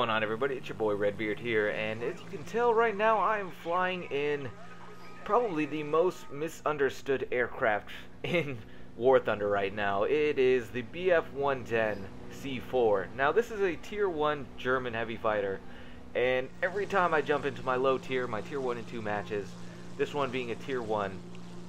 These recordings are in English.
going on, everybody? It's your boy Redbeard here, and as you can tell right now, I am flying in probably the most misunderstood aircraft in War Thunder right now. It is the Bf-110 C4. Now, this is a Tier 1 German heavy fighter, and every time I jump into my low tier, my Tier 1 and 2 matches, this one being a Tier 1,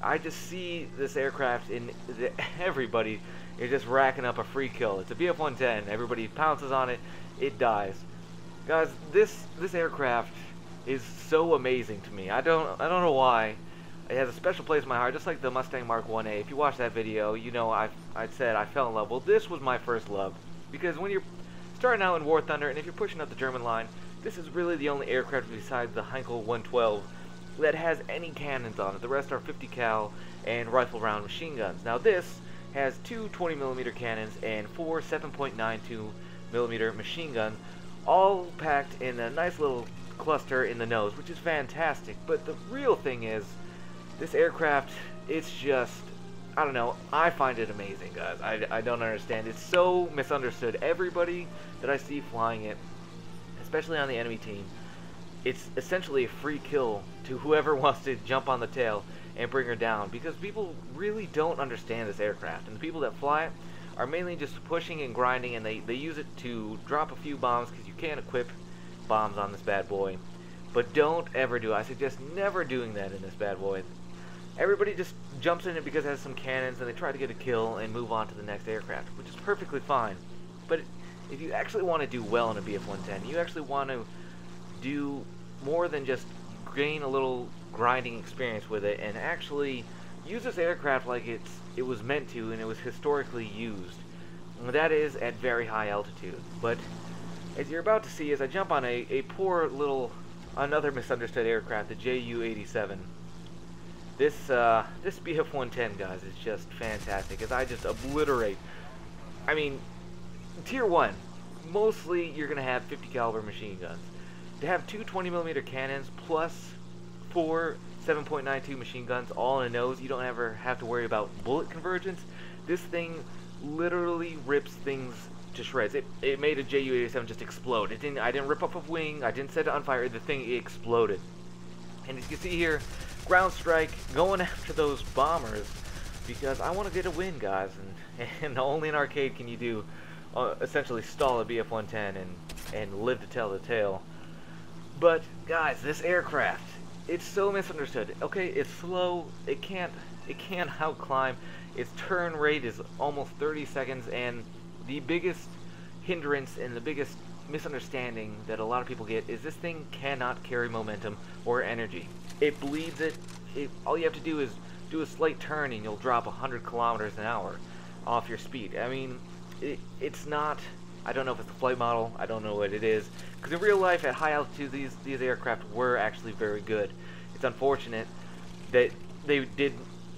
I just see this aircraft in everybody is just racking up a free kill. It's a Bf-110. Everybody pounces on it. It dies. Guys, this aircraft is so amazing to me. I don't know why. It has a special place in my heart, just like the Mustang Mark 1A. If you watch that video, you know I said I fell in love. Well, this was my first love, because when you're starting out in War Thunder, and if you're pushing up the German line, this is really the only aircraft besides the Heinkel 112 that has any cannons on it. The rest are 50 cal and rifle round machine guns. Now this has two 20mm cannons and four 7.92mm machine guns, all packed in a nice little cluster in the nose, which is fantastic. But the real thing is, this aircraft, it's just, I don't know, I find it amazing, guys. I don't understand. It's so misunderstood. Everybody that I see flying it, especially on the enemy team, it's essentially a free kill to whoever wants to jump on the tail and bring her down, because people really don't understand this aircraft, and the people that fly it are mainly just pushing and grinding, and they use it to drop a few bombs, because you can equip bombs on this bad boy. But don't ever do it. I suggest never doing that in this bad boy. Everybody just jumps in it because it has some cannons, and they try to get a kill and move on to the next aircraft, which is perfectly fine. But if you actually want to do well in a Bf-110, you actually want to do more than just gain a little grinding experience with it, and actually use this aircraft like it was meant to, and it was historically used. And that is at very high altitude. But as you're about to see, as I jump on a poor little, another misunderstood aircraft, the Ju-87. This Bf-110, guys, is just fantastic, as I just obliterate. I mean, Tier 1, mostly you're going to have 50 caliber machine guns. To have two 20mm cannons plus four 7.92 machine guns all in a nose, you don't ever have to worry about bullet convergence. This thing literally rips things to shreds. It made a Ju-87 just explode. I didn't rip off a wing, I didn't set it on fire, the thing exploded. And as you can see here, ground strike, going after those bombers, because I want to get a win, guys, and only in arcade can you do essentially stall a Bf-110 and live to tell the tale. But guys, this aircraft, it's so misunderstood. Okay, it's slow, it can't outclimb, its turn rate is almost 30 seconds, and the biggest hindrance and the biggest misunderstanding that a lot of people get is this thing cannot carry momentum or energy. It bleeds it. All you have to do is do a slight turn and you'll drop 100 kilometers an hour off your speed. I mean, it's not, I don't know if it's the flight model, I don't know what it is, because in real life at high altitude these aircraft were actually very good. It's unfortunate that they did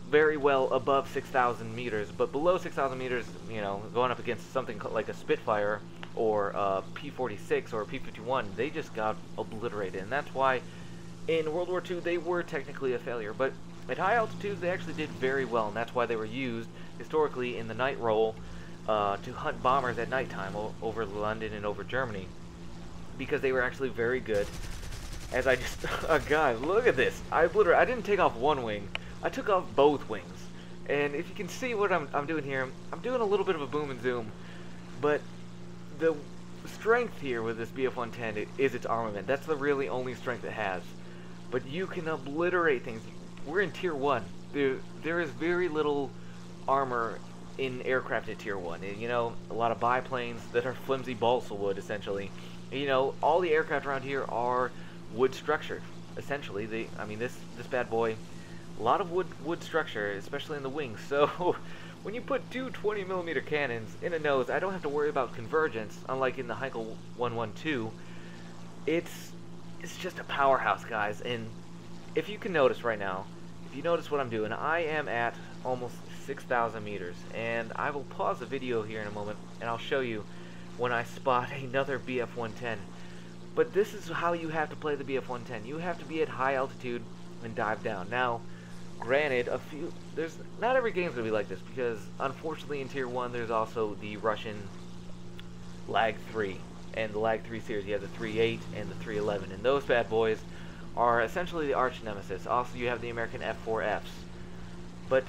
very well above 6,000 meters, but below 6,000 meters, you know, going up against something like a Spitfire or a P-46 or a P-51, they just got obliterated, and that's why in World War II they were technically a failure. But at high altitudes they actually did very well, and that's why they were used historically in the night roll to hunt bombers at nighttime over London and over Germany, because they were actually very good. As I just, guys, look at this. I didn't take off one wing, I took off both wings. And if you can see what I'm doing here, I'm doing a little bit of a boom and zoom, but the strength here with this Bf-110 is its armament. That's the really only strength it has. But you can obliterate things. We're in Tier 1. There is very little armor in aircraft at Tier 1. And, you know, a lot of biplanes that are flimsy balsa wood, essentially. And, you know, all the aircraft around here are wood structured, essentially. I mean, this bad boy, a lot of wood structure, especially in the wings. So when you put two 20mm cannons in a nose, I don't have to worry about convergence, unlike in the Heinkel 112. It's just a powerhouse, guys. And if you can notice right now, if you notice what I'm doing, I am at almost 6,000 meters, and I will pause the video here in a moment and I'll show you when I spot another Bf-110. But this is how you have to play the Bf-110. You have to be at high altitude and dive down. Now, granted, not every game's gonna be like this, because unfortunately in Tier 1 there's also the Russian Lag 3. and the Lag 3 series, you have the 3.8 and the 3.11, and those bad boys are essentially the arch nemesis. Also, you have the American F4Fs. But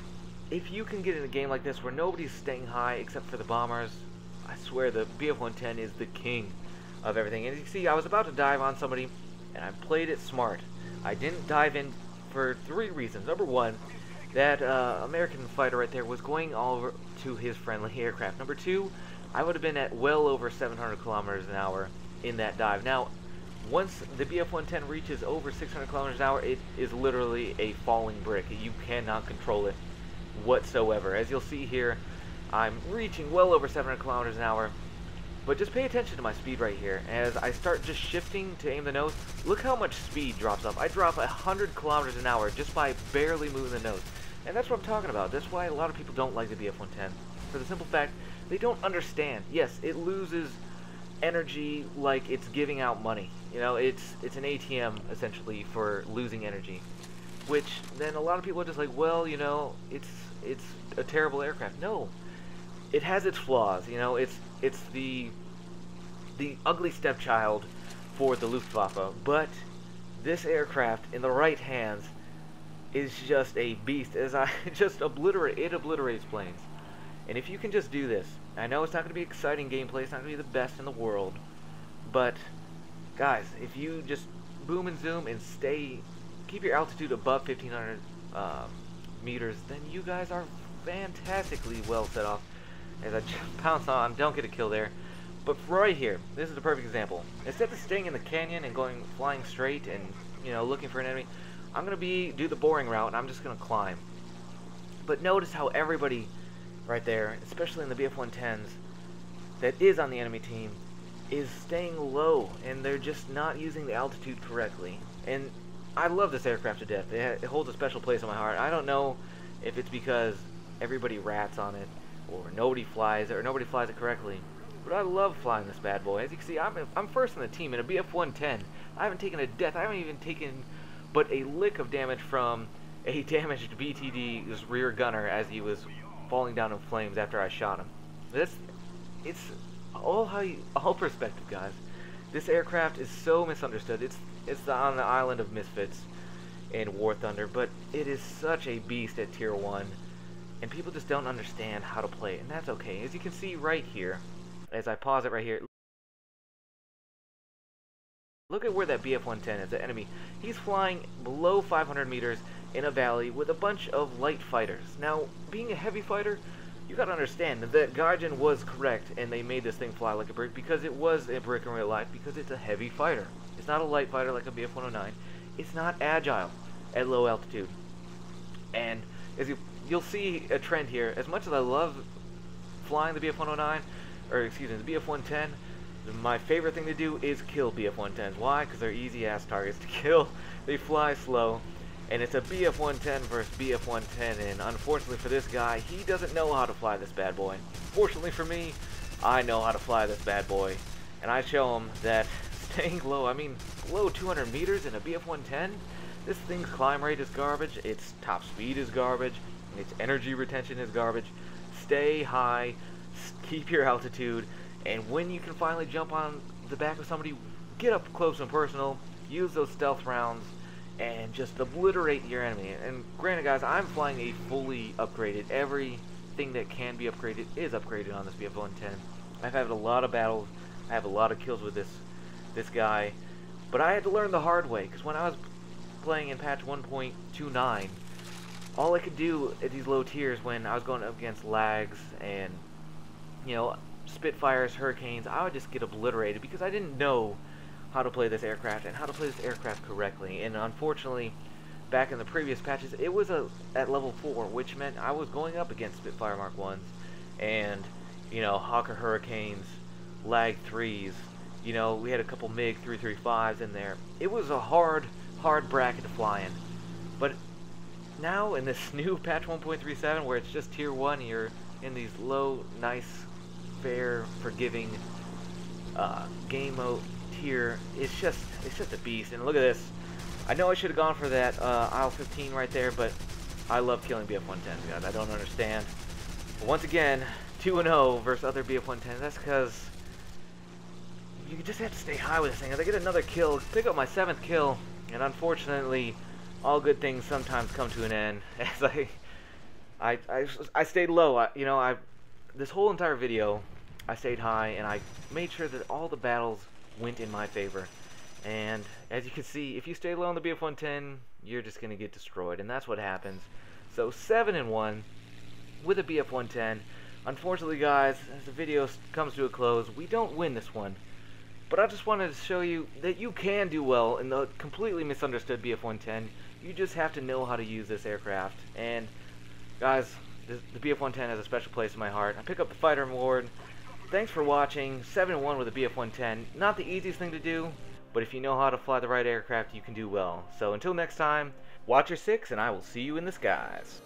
if you can get in a game like this where nobody's staying high except for the bombers, I swear the Bf-110 is the king of everything. And as you see, I was about to dive on somebody, and I played it smart. I didn't dive in for 3 reasons. Number 1, that American fighter right there was going all over to his friendly aircraft. Number 2, I would have been at well over 700 kilometers an hour in that dive. Now, once the Bf-110 reaches over 600 kilometers an hour, it is literally a falling brick. You cannot control it whatsoever. As you'll see here, I'm reaching well over 700 kilometers an hour. But just pay attention to my speed right here. As I start just shifting to aim the nose, look how much speed drops off. I drop 100 kilometers an hour just by barely moving the nose. And that's what I'm talking about. That's why a lot of people don't like the Bf-110. For the simple fact, they don't understand. Yes, it loses energy like it's giving out money. You know, it's an ATM, essentially, for losing energy. Which, then a lot of people are just like, well, you know, it's a terrible aircraft. No. It has its flaws, you know, it's the ugly stepchild for the Luftwaffe, but this aircraft in the right hands is just a beast. As I just obliterates planes. And if you can just do this, I know it's not going to be exciting gameplay, it's not going to be the best in the world, but guys, if you just boom and zoom and keep your altitude above 1500 meters, then you guys are fantastically well set off. As I just pounce on, don't get a kill there. But right here, this is a perfect example. Instead of staying in the canyon and flying straight and, you know, looking for an enemy, I'm going to do the boring route, and I'm just going to climb. But notice how everybody right there, especially in the Bf-110s, that is on the enemy team, is staying low, and they're just not using the altitude correctly. And I love this aircraft to death. It holds a special place in my heart. I don't know if it's because everybody rats on it, or nobody flies it correctly. But I love flying this bad boy. As you can see, I'm first in the team in a Bf-110. I haven't taken a death. I haven't even taken but a lick of damage from a damaged BTD's rear gunner as he was falling down in flames after I shot him. It's all perspective, guys. This aircraft is so misunderstood. It's on the island of misfits in War Thunder, but it is such a beast at Tier 1. And people just don't understand how to play it, and that's okay. As you can see right here, as I pause it right here, look at where that Bf-110 is, the enemy. He's flying below 500 meters in a valley with a bunch of light fighters. Now, being a heavy fighter, you gotta understand that Gaijin was correct, and they made this thing fly like a brick, because it was a brick in real life, because it's a heavy fighter. It's not a light fighter like a Bf-109. It's not agile at low altitude. And as you'll see a trend here. As much as I love flying the Bf-109, or excuse me, the Bf-110, my favorite thing to do is kill Bf-110s. Why? Because they're easy-ass targets to kill. They fly slow, and it's a Bf-110 versus Bf-110, and unfortunately for this guy, he doesn't know how to fly this bad boy. Fortunately for me, I know how to fly this bad boy, and I show him that staying low, I mean, below 200 meters in a Bf-110, this thing's climb rate is garbage, its top speed is garbage, its energy retention is garbage. Stay high, keep your altitude, and when you can finally jump on the back of somebody, get up close and personal, use those stealth rounds, and just obliterate your enemy. And granted, guys, I'm flying a fully upgraded. Everything that can be upgraded is upgraded on this Bf-110. I've had a lot of battles. I have a lot of kills with this guy, but I had to learn the hard way, because when I was playing in patch 1.29, all I could do at these low tiers when I was going up against lags and, you know, Spitfires, Hurricanes, I would just get obliterated because I didn't know how to play this aircraft and how to play this aircraft correctly. And unfortunately, back in the previous patches, it was at level 4, which meant I was going up against Spitfire Mark 1s and, you know, Hawker Hurricanes, Lag 3s. You know, we had a couple MiG 335s in there. It was a hard bracket to fly in. But now in this new patch 1.37 where it's just tier 1, you're in these low, nice, fair, forgiving game mode tier, it's just a beast. And look at this. I know I should have gone for that aisle 15 right there, but I love killing Bf-110s, guys. I don't understand. But once again, 2-0 versus other Bf-110s. That's because you just have to stay high with this thing. As I get another kill, pick up my 7th kill, and unfortunately, all good things sometimes come to an end. As I stayed low. This whole entire video, I stayed high, and I made sure that all the battles went in my favor. And as you can see, if you stay low on the Bf-110, you're just gonna get destroyed, and that's what happens. So 7-1 with a Bf-110. Unfortunately, guys, as the video comes to a close, we don't win this one. But I just wanted to show you that you can do well in the completely misunderstood Bf-110. You just have to know how to use this aircraft. And guys, the Bf-110 has a special place in my heart. I pick up the fighter award. Thanks for watching. 7-1 with a Bf-110. Not the easiest thing to do, but if you know how to fly the right aircraft, you can do well. So until next time, watch your 6, and I will see you in the skies.